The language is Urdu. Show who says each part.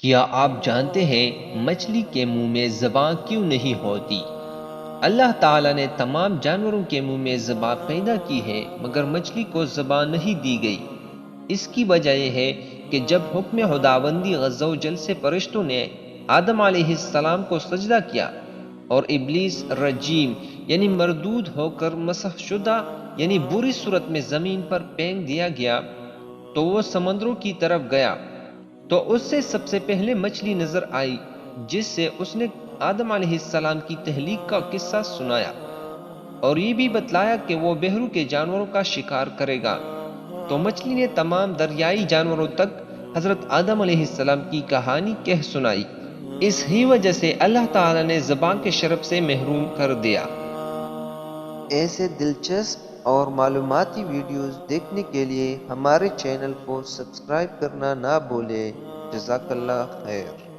Speaker 1: کیا آپ جانتے ہیں مچھلی کے منہ میں زبان کیوں نہیں ہوتی؟ اللہ تعالیٰ نے تمام جانوروں کے منہ میں زبان پیدا کی ہے مگر مچھلی کو زبان نہیں دی گئی۔ اس کی وجہ یہ ہے کہ جب حکم خداوندی عز و جل سے فرشتوں نے آدم علیہ السلام کو سجدہ کیا اور ابلیس رجیم یعنی مردود ہو کر مسح شدہ یعنی بری صورت میں زمین پر پھینک دیا گیا تو وہ سمندروں کی طرف گیا تو اس سے سب سے پہلے مچھلی نظر آئی جس سے اس نے آدم علیہ السلام کی تخلیق کا قصہ سنایا اور یہ بھی بتلایا کہ وہ بحروں کے جانوروں کا شکار کرے گا۔ تو مچھلی نے تمام دریائی جانوروں تک حضرت آدم علیہ السلام کی کہانی کہہ سنائی۔ اس ہی وجہ سے اللہ تعالیٰ نے زبان کے شرف سے محروم کر دیا۔
Speaker 2: ایسے دلچسپ اور معلوماتی ویڈیوز دیکھنے کے لیے ہمارے چینل کو سبسکرائب کرنا نہ بھولیں۔ جزاک اللہ خیر۔